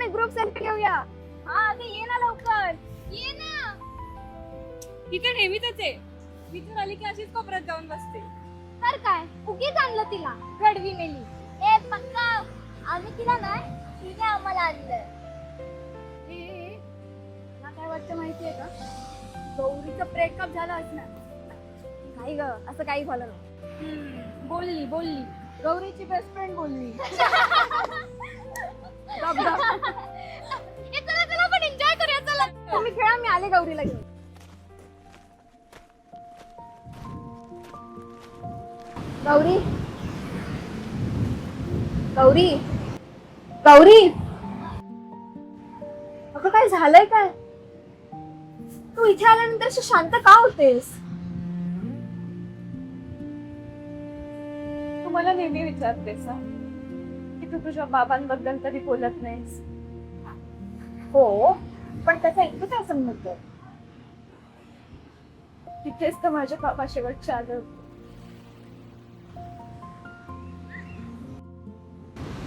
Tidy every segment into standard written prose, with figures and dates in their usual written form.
आपण एक group selfie घेऊया. हा अगं ये ना लवकर, ये ना. तिथे नेहमीच आहे. मी तर आली की अशीच कोपऱ्यात जाऊन बसते. तर काय उगीच आणलं तिला घडवी मेली. ए पक्का आम्ही तिला नाही, तिने आम्हाला आणलं. मला काय वाटतं माहितीये का, गौरीचं ब्रेकअप झालं असणार. काही ग असं काही झालं नाही. बोलली बोलली गौरीची बेस्ट फ्रेंड बोलली. चला चला पण एन्जॉय करूया. चला तुम्ही खेळा, मी आले गौरीला घेऊन. गौरी गौरी गौरी अगं काय झालंय काय? तू इथे आल्यानंतर अशी शांत का होतेस? तू मला नेहमी विचारतेस की तू तुझ्या बाबांबद्दल कधी बोलत नाहीस. हो पण त्याचा इतकं काय संबंध? तिथेच तर माझे बाबा शेवटचे आले होते.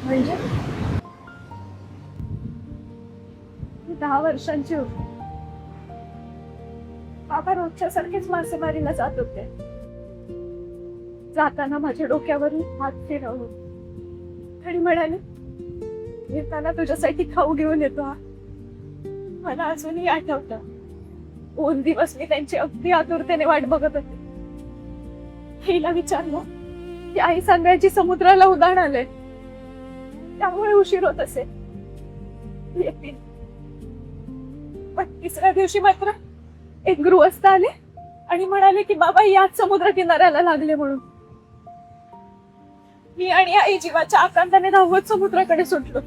म्हणजे मी 10 वर्षांची होती. बाबा रोजच्या सारखेच मासेमारीला जात होते. जाताना माझ्या डोक्यावरून हात फिरवून आणि म्हणाले, येताना तुझ्यासाठी खाऊ घेऊन येतो हा. मला अजूनही आठवतं. 2 दिवस मी त्यांची अगदी आतुरतेने वाट बघत होते. हिला विचारलं की आई सांगायची समुद्राला उधाण आले, त्यामुळे उशीर होत असे. येतील. पण 3ऱ्या दिवशी मात्र एक गृहस्थ आले आणि म्हणाले की बाबा याच समुद्र किनाऱ्याला लागले म्हणून. मी आणि आई जीवाच्या आकांताने धावत समुद्राकडे सुटलो.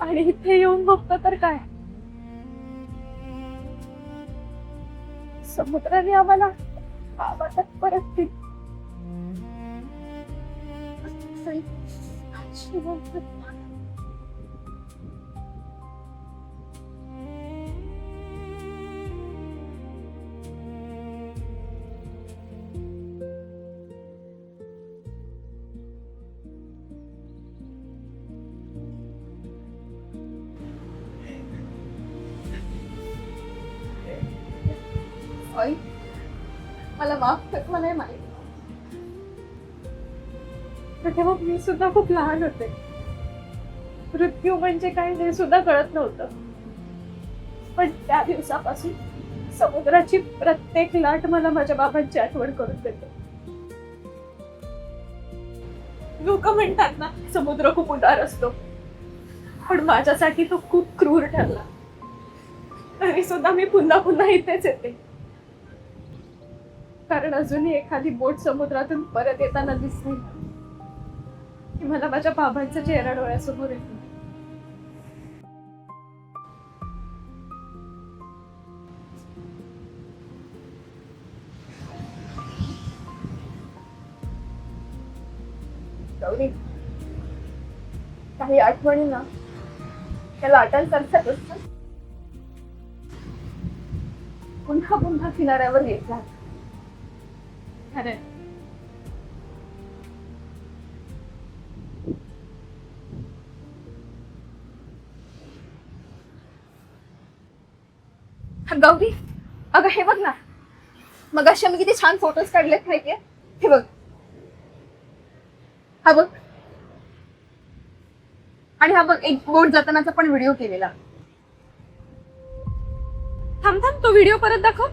आणि इथे येऊन बघतो तर काय, समुद्राने आम्हाला बाबा तक परत दिली. आई मला माफ कर, मला नाही माहिती. तेव्हा मी सुद्धा खूप लहान होते. मृत्यू म्हणजे काय हे सुद्धा कळत नव्हतं. पण त्या दिवसापासून समुद्राची प्रत्येक लाट मला माझ्या बाबांची आठवण करून देते. लोक म्हणतात ना समुद्र खूप उदार असतो, पण माझ्यासाठी तो खूप क्रूर ठरला. तरी सुद्धा मी पुन्हा पुन्हा इथेच येते, कारण अजूनही एखादी बोट समुद्रातून परत येताना दिसली की मला माझ्या बाबांचा चेहरा डोळ्यासमोर येतो. गौरी काही आठवणी ना त्या लाटांसारख्याच असतात. पुन्हा पुन्हा किनाऱ्यावर येत राहतात. खरंय. गौरी अगं हे बघ ना, मगाशी आम्ही किती छान फोटोज काढलेत माहितीये. हे बघ, हा बघ, आणि हा बघ एक बोट जातानाचा पण व्हिडिओ केलेला. थांब थांब, तो व्हिडिओ परत दाखव.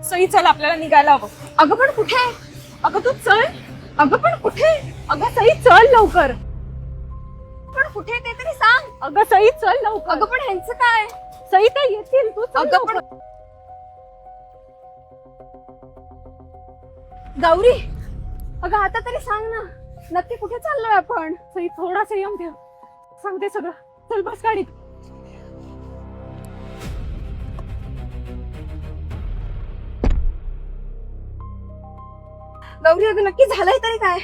सई चल आपल्याला निघायला हवं. अगं पण कुठे? अगं तू चल. अगं पण कुठे? अगं सई चल लवकर. पण कुठे ते तरी सांग. अगं सई चल लवकर. अगं पण ह्यांचं काय? सई तर येतील, तू चल अगं पण लवकर. गौरी अगं आता तरी सांग ना, नक्की कुठे चाललोय आपण? सई थोडा संयम ठेव, सांगते सगळं. चल बस गाडीत. गौरी अगं नक्की झालंय तरी काय?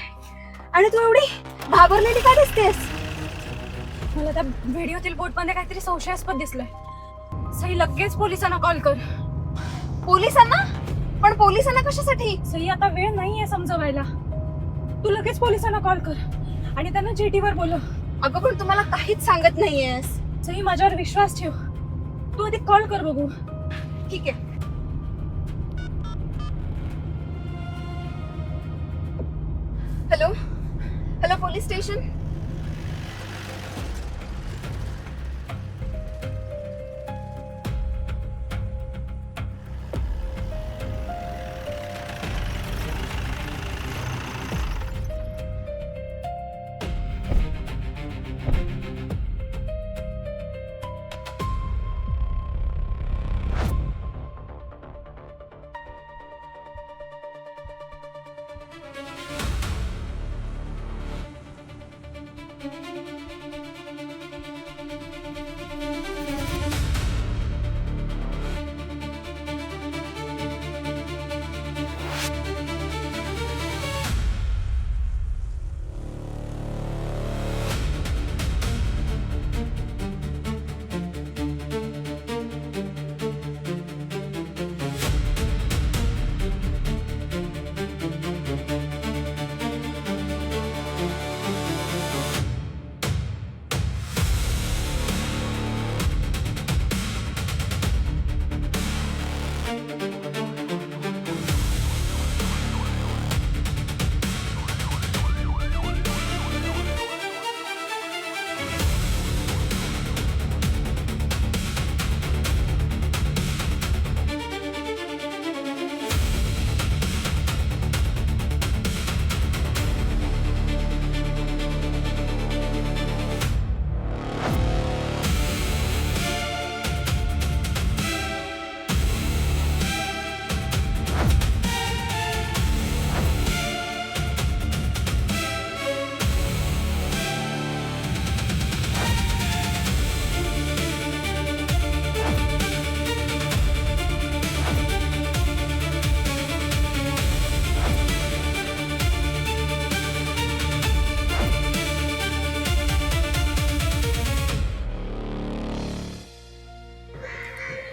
आणि तू एवढी घाबरलेली का दिसतेस? मला त्या व्हिडिओतील बोटमध्ये काहीतरी संशयास्पद दिसलंय. सई लगेच पोलिसांना कॉल कर. पोलिसांना? पण पोलिसांना कशासाठी? सई, आता वेळ नाहीये समजवायला. तू लगेच पोलिसांना कॉल कर आणि त्यांना जेटीवर बोलव. अगं पण तुम्हाला काहीच सांगत नाहीयेस. सई, माझ्यावर विश्वास ठेव. तू आधी कॉल कर बघू. ठीक आहे. Hello hello, police station.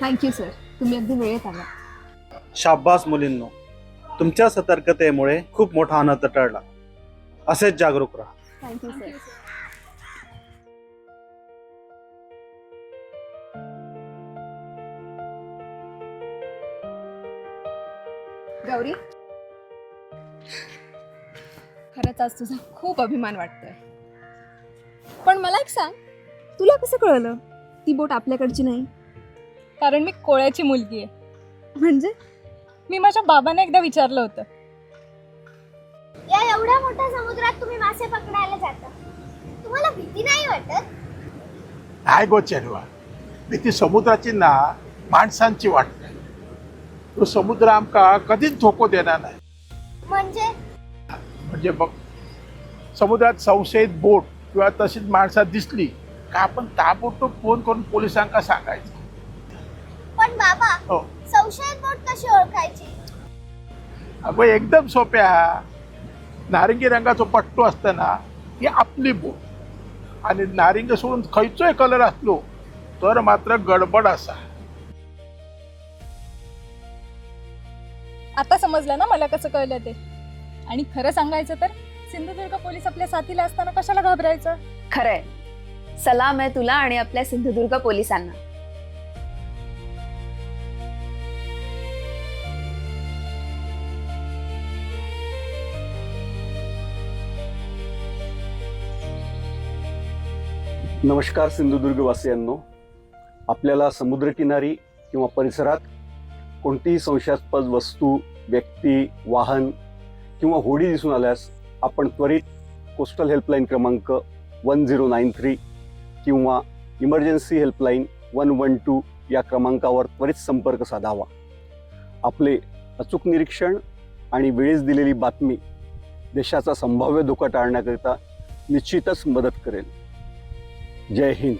Thank you sir, तुम्ही अगदी वेळेत आला. शाब्बास मुलींनो, तुमच्या सतर्कतेमुळे खूप मोठा अनर्थ टळला. असेच जागरूक राहा. Thank you sir. गौरी, खरंच आज तुझा खूप अभिमान वाटतोय. पण मला एक सांग, तुला कसं कळलं ती बोट आपल्याकडची नाही? कारण मी कोळ्याची मुलगी आहे. म्हणजे? मी माझ्या बाबांना एकदा विचारलं होतं. या एवढ्या मोठ्या समुद्रात तुम्ही मासे पकडायला जाता, तुम्हाला भीती नाही वाटत? काय गो चेडवा, भीती समुद्राची ना माणसांची वाटते. तो समुद्र आमका कधीच धोको देणार नाही. म्हणजे बघ, समुद्रात संशयित बोट किंवा तशीच माणसात दिसली का आपण ताबडतोब फोन करून पोलिसांना सांगायचं. पण बाबा, हो, संशयित बोट कशी ओळखायची? अगं एकदम सोप्या. नारिंगी रंगाचा पट्टो असतं ना, ही आपली बोट. आणि नारिंग सोडून खयचोय कलर असलो तर मात्र गडबड असा. आता समजलं ना मला कसं कळलं ते. आणि खरं सांगायचं तर सिंधुदुर्ग पोलीस आपल्या साथीला असताना कशाला घाबरायचं. खरंय. सलाम आहे तुला आणि आपल्या सिंधुदुर्ग पोलिसांना. नमस्कार सिंधुदुर्ग वासियांनो, आपल्याला समुद्रकिनारी किंवा परिसरात कोणतीही संशयास्पद वस्तू, व्यक्ती, वाहन किंवा होडी दिसून आल्यास आपण त्वरित कोस्टल हेल्पलाईन क्रमांक 1093 किंवा इमर्जन्सी हेल्पलाईन 112 या क्रमांकावर त्वरित संपर्क साधावा. आपले अचूक निरीक्षण आणि वेळेस दिलेली बातमी देशाचा संभाव्य धोका टाळण्याकरिता निश्चितच मदत करेल. जय हिंद.